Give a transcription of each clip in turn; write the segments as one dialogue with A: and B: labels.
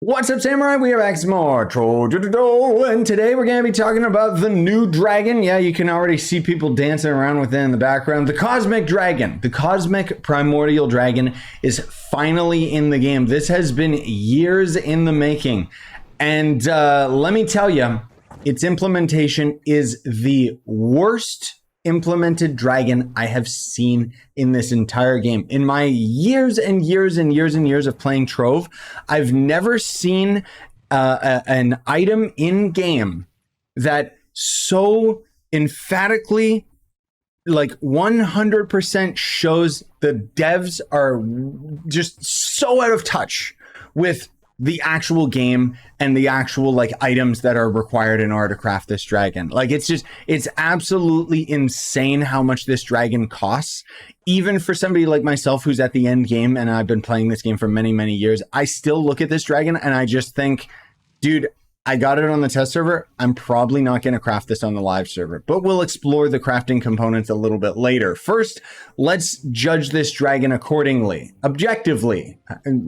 A: What's up, Samurai? We are back some more Trove, and today we're going to be talking about the new dragon. Yeah, you can already see people dancing around with it in the background. The Cosmic Dragon, the Cosmic Primordial Dragon is finally in the game. This has been years in the making, and let me tell you, its implementation is the worst implemented dragon I have seen in this entire game. In my years and years and years and years of playing Trove, I've never seen an item in game that so emphatically, like 100% shows the devs are just so out of touch with the actual game and the actual like items that are required in order to craft this dragon. Like it's absolutely insane how much this dragon costs. Even for somebody like myself who's at the end game and I've been playing this game for many, many years, I still look at this dragon and I just think, dude, I got it on the test server. I'm probably not going to craft this on the live server, but we'll explore the crafting components a little bit later. First, let's judge this dragon accordingly, objectively,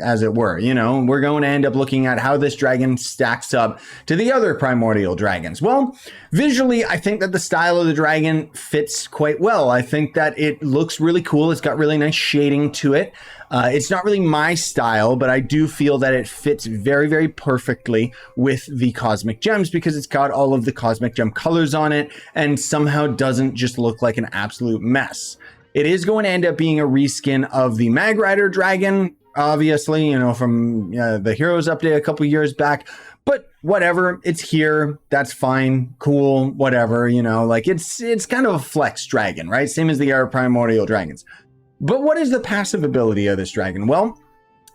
A: as it were. You know, we're going to end up looking at how this dragon stacks up to the other primordial dragons. Well, visually, I think that the style of the dragon fits quite well. I think that it looks really cool. It's got really nice shading to it. It's not really my style, but I do feel that it fits very, very perfectly with the cosmic gems because it's got all of the cosmic gem colors on it and somehow doesn't just look like an absolute mess. It is going to end up being a reskin of the Mag Rider dragon, obviously, you know, from the Heroes update a couple years back. But whatever, it's here. That's fine, cool, whatever. You know, like it's kind of a flex dragon, right? Same as the other primordial dragons. But what is the passive ability of this dragon? Well,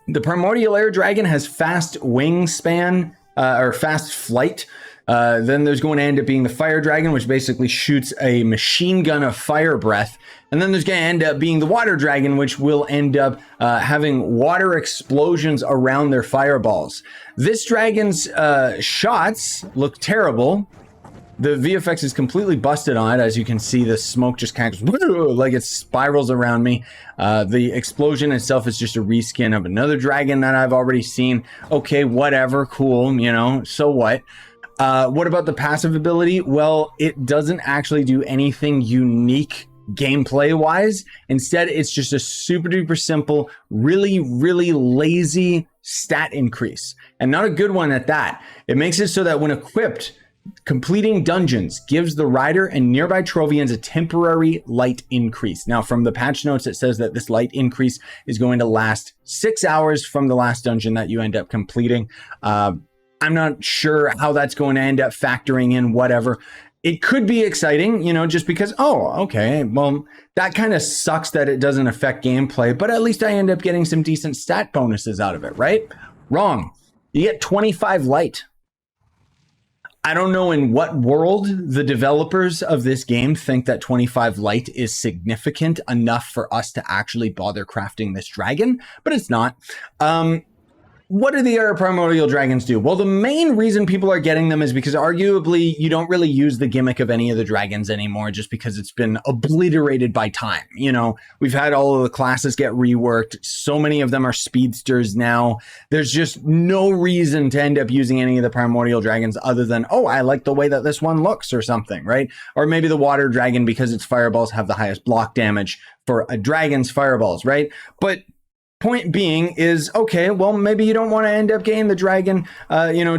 A: the Primordial Air Dragon has fast wingspan, or fast flight. Then there's going to end up being the Fire Dragon, which basically shoots a machine gun of fire breath. And then there's going to end up being the Water Dragon, which will end up having water explosions around their fireballs. This dragon's shots look terrible. The VFX is completely busted on it. As you can see, the smoke just kind of goes, like it spirals around me. The explosion itself is just a reskin of another dragon that I've already seen. Okay, whatever, cool, you know, so what? What about the passive ability? Well, it doesn't actually do anything unique gameplay wise. Instead, it's just a super duper simple, really, really lazy stat increase. And not a good one at that. It makes it so that when equipped, completing dungeons gives the rider and nearby Trovians a temporary light increase. Now, from the patch notes, it says that this light increase is going to last 6 hours from the last dungeon that you end up completing. I'm not sure how that's going to end up factoring in whatever. It could be exciting, you know, just because, oh, okay, well, that kind of sucks that it doesn't affect gameplay, but at least I end up getting some decent stat bonuses out of it, right? Wrong. You get 25 light. I don't know in what world the developers of this game think that 25 light is significant enough for us to actually bother crafting this dragon, but it's not. What do the other primordial dragons do? Well, the main reason people are getting them is because arguably you don't really use the gimmick of any of the dragons anymore just because it's been obliterated by time. You know, we've had all of the classes get reworked. So many of them are speedsters now. There's just no reason to end up using any of the primordial dragons other than, oh, I like the way that this one looks or something, right? Or maybe the water dragon because its fireballs have the highest block damage for a dragon's fireballs, right? But point being is, okay, well, maybe you don't want to end up getting the dragon, you know,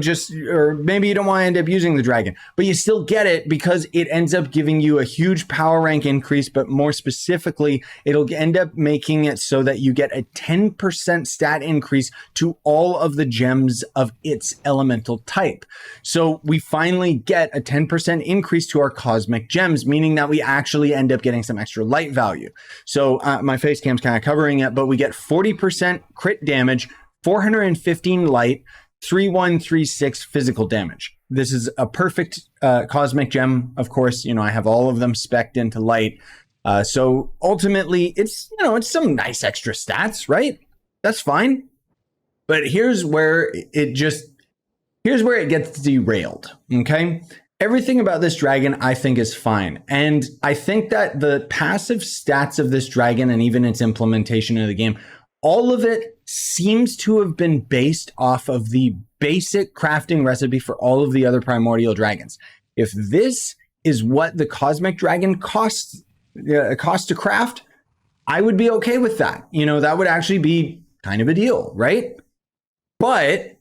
A: or maybe you don't want to end up using the dragon, but you still get it because it ends up giving you a huge power rank increase, but more specifically, it'll end up making it so that you get a 10% stat increase to all of the gems of its elemental type. So we finally get a 10% increase to our cosmic gems, meaning that we actually end up getting some extra light value. So my face cam's kind of covering it, but we get 40% crit damage, 415 light, 3136 physical damage. This is a perfect cosmic gem. Of course, you know, I have all of them spec'd into light. So ultimately it's, you know, it's some nice extra stats, right? That's fine. But here's where it gets derailed. Okay. Everything about this dragon, I think, is fine. And I think that the passive stats of this dragon and even its implementation of the game, all of it seems to have been based off of the basic crafting recipe for all of the other primordial dragons. If this is what the cosmic dragon costs to craft, I would be okay with that. You know, that would actually be kind of a deal, right? But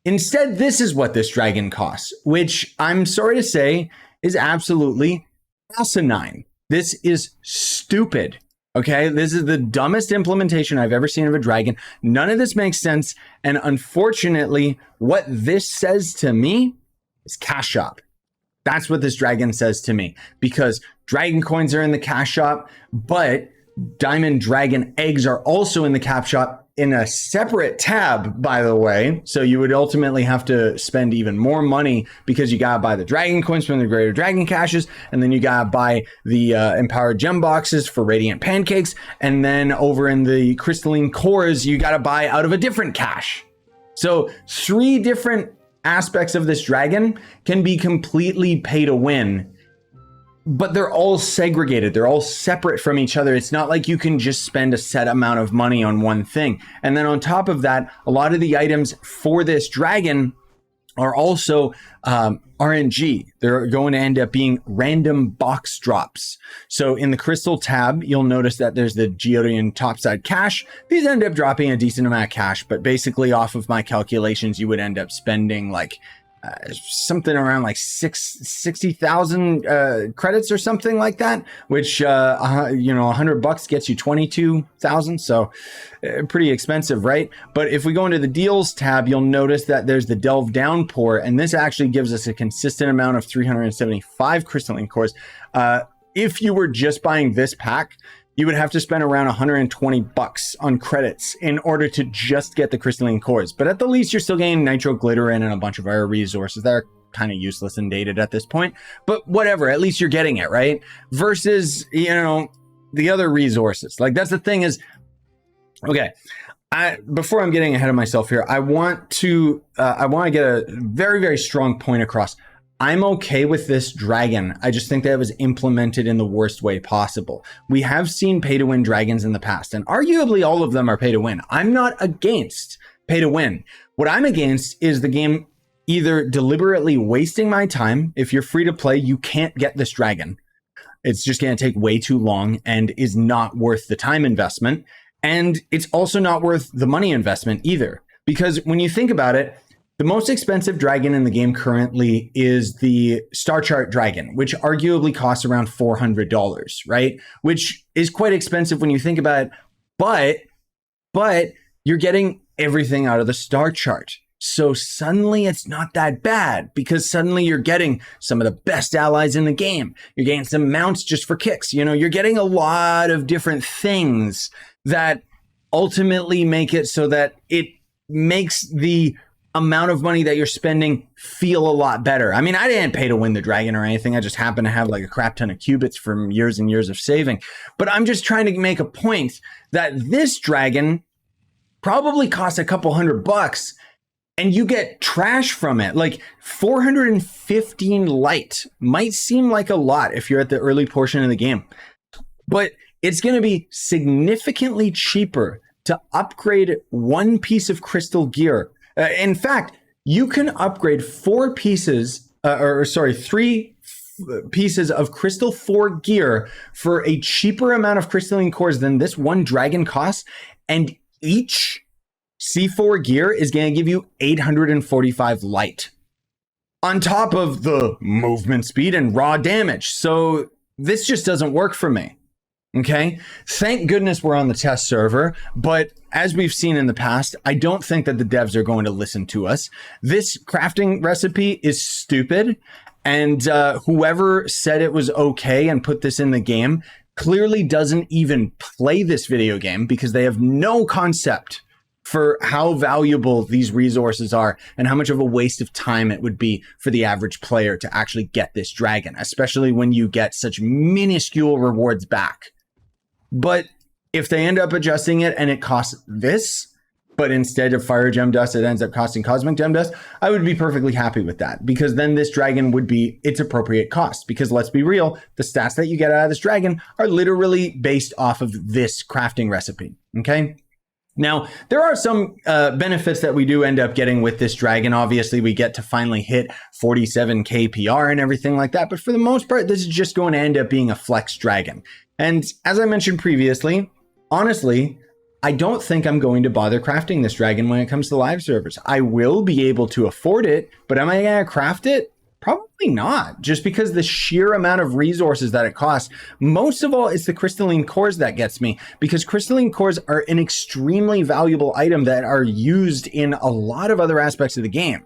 A: instead, this is what this dragon costs, which I'm sorry to say is absolutely asinine. This is stupid. Okay, this is the dumbest implementation I've ever seen of a dragon. None of this makes sense. And unfortunately, what this says to me is cash shop. That's what this dragon says to me, because dragon coins are in the cash shop, but diamond dragon eggs are also in the cap shop in a separate tab, by the way. So you would ultimately have to spend even more money because you gotta buy the dragon coins from the greater dragon caches, and then you gotta buy the empowered gem boxes for radiant pancakes, and then over in the crystalline cores you gotta buy out of a different cache. So 3 different aspects of this dragon can be completely pay to win, but they're all segregated. They're all separate from each other. It's not like you can just spend a set amount of money on one thing. And then on top of that, a lot of the items for this dragon are also RNG. They're going to end up being random box drops. So in the crystal tab, you'll notice that there's the Geodian topside cache. These end up dropping a decent amount of cash, but basically off of my calculations, you would end up spending like something around like 60,000 credits or something like that, which you know, $100 gets you 22,000. So pretty expensive, right? But if we go into the deals tab, you'll notice that there's the delve downpour, and this actually gives us a consistent amount of 375 crystalline cores. If you were just buying this pack, you would have to spend around $120 on credits in order to just get the crystalline cores. But at the least, you're still getting nitro glitter and a bunch of other resources that are kind of useless and dated at this point. But whatever, at least you're getting it, right? Versus, you know, the other resources. Like, that's the thing is, okay, before I'm getting ahead of myself here, I want to get a very, very strong point across. I'm okay with this dragon. I just think that it was implemented in the worst way possible. We have seen pay to win dragons in the past, and arguably all of them are pay to win. I'm not against pay to win. What I'm against is the game either deliberately wasting my time. If you're free to play, you can't get this dragon. It's just going to take way too long and is not worth the time investment. And it's also not worth the money investment either. Because when you think about it, the most expensive dragon in the game currently is the Star Chart Dragon, which arguably costs around $400, right? Which is quite expensive when you think about it, but you're getting everything out of the Star Chart. So suddenly it's not that bad, because suddenly you're getting some of the best allies in the game. You're getting some mounts just for kicks. You know, you're getting a lot of different things that ultimately make it so that it makes the amount of money that you're spending feel a lot better. I mean, I didn't pay to win the dragon or anything. I just happen to have like a crap ton of qubits from years and years of saving. But I'm just trying to make a point that this dragon probably costs a couple $100 and you get trash from it. Like 415 light might seem like a lot if you're at the early portion of the game, but it's going to be significantly cheaper to upgrade one piece of crystal gear. In fact, you can upgrade 3 pieces of crystal 4 gear for a cheaper amount of crystalline cores than this one dragon costs, and each C4 gear is going to give you 845 light on top of the movement speed and raw damage. So this just doesn't work for me. Okay, thank goodness we're on the test server, but as we've seen in the past, I don't think that the devs are going to listen to us. This crafting recipe is stupid, and whoever said it was okay and put this in the game clearly doesn't even play this video game, because they have no concept for how valuable these resources are and how much of a waste of time it would be for the average player to actually get this dragon, especially when you get such minuscule rewards back. But if they end up adjusting it and it costs this, but instead of fire gem dust, it ends up costing cosmic gem dust, I would be perfectly happy with that, because then this dragon would be its appropriate cost. Because let's be real, the stats that you get out of this dragon are literally based off of this crafting recipe. Okay. Now, there are some benefits that we do end up getting with this dragon. Obviously, we get to finally hit 47k PR and everything like that. But for the most part, this is just going to end up being a flex dragon. And as I mentioned previously, honestly, I don't think I'm going to bother crafting this dragon when it comes to live servers. I will be able to afford it, but am I going to craft it? Probably not, just because the sheer amount of resources that it costs. Most of all, it's the crystalline cores that gets me, because crystalline cores are an extremely valuable item that are used in a lot of other aspects of the game.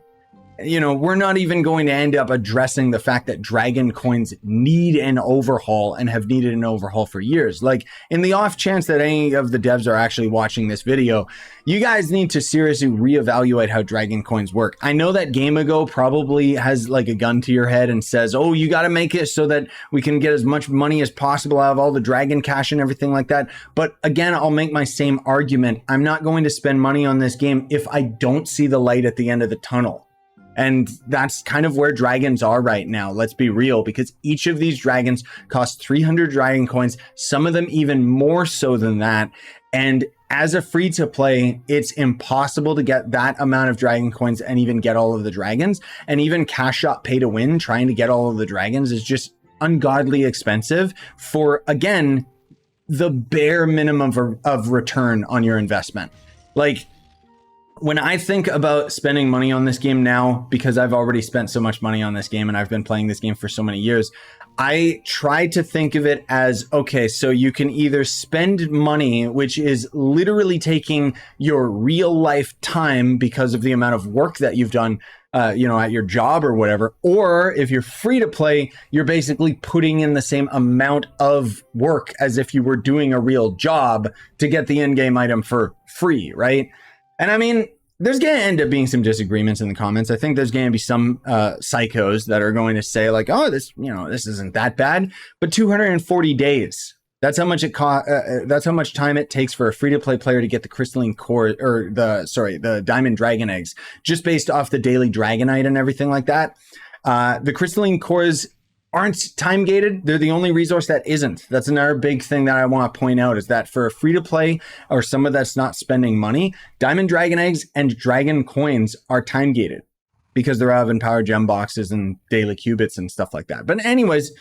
A: You know, we're not even going to end up addressing the fact that dragon coins need an overhaul and have needed an overhaul for years. Like, in the off chance that any of the devs are actually watching this video, you guys need to seriously reevaluate how dragon coins work. I know that GameAgo probably has like a gun to your head and says, oh, you got to make it so that we can get as much money as possible out of all the dragon cash and everything like that. But again, I'll make my same argument. I'm not going to spend money on this game if I don't see the light at the end of the tunnel. And that's kind of where dragons are right now. Let's be real, because each of these dragons cost 300 dragon coins, some of them even more so than that. And as a free to play, it's impossible to get that amount of dragon coins and even get all of the dragons. And even cash shop pay to win, trying to get all of the dragons, is just ungodly expensive for, again, the bare minimum of return on your investment. Like, when I think about spending money on this game now, because I've already spent so much money on this game and I've been playing this game for so many years, I try to think of it as, okay, so you can either spend money, which is literally taking your real life time because of the amount of work that you've done, you know, at your job or whatever, or if you're free to play, you're basically putting in the same amount of work as if you were doing a real job to get the in-game item for free, right? And I mean, there's going to end up being some disagreements in the comments. I think there's going to be some psychos that are going to say like, oh, this, you know, this isn't that bad. But 240 days, that's how much it costs. That's how much time it takes for a free-to-play player to get the crystalline core, or the diamond dragon eggs, just based off the daily dragonite and everything like that. The crystalline cores aren't time gated. They're the only resource that isn't. That's another big thing that I want to point out, is that for a free to play or someone that's not spending money, diamond dragon eggs and dragon coins are time gated because they're having power gem boxes and daily qubits and stuff like that. But anyways,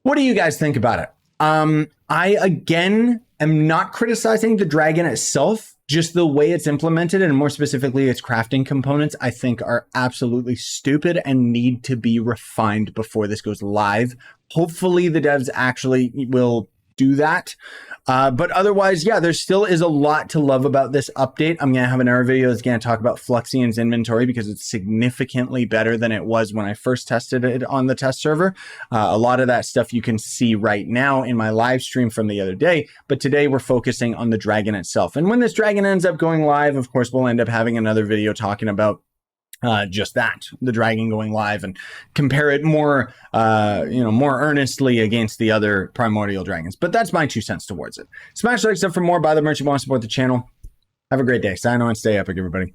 A: what do you guys think about it? I again am not criticizing the dragon itself. Just the way it's implemented, and more specifically its crafting components, I think are absolutely stupid and need to be refined before this goes live. Hopefully the devs actually will do that. But otherwise, yeah, there still is a lot to love about this update. I'm going to have another video that's going to talk about Fluxian's inventory, because it's significantly better than it was when I first tested it on the test server. A lot of that stuff you can see right now in my live stream from the other day. But today we're focusing on the dragon itself. And when this dragon ends up going live, of course, we'll end up having another video talking about just that, the dragon going live, and compare it more, more earnestly against the other primordial dragons. But that's my 2 cents towards it. Smash the like stuff for more. Buy the merch if you want to support the channel. Have a great day. Sign on, stay epic, everybody.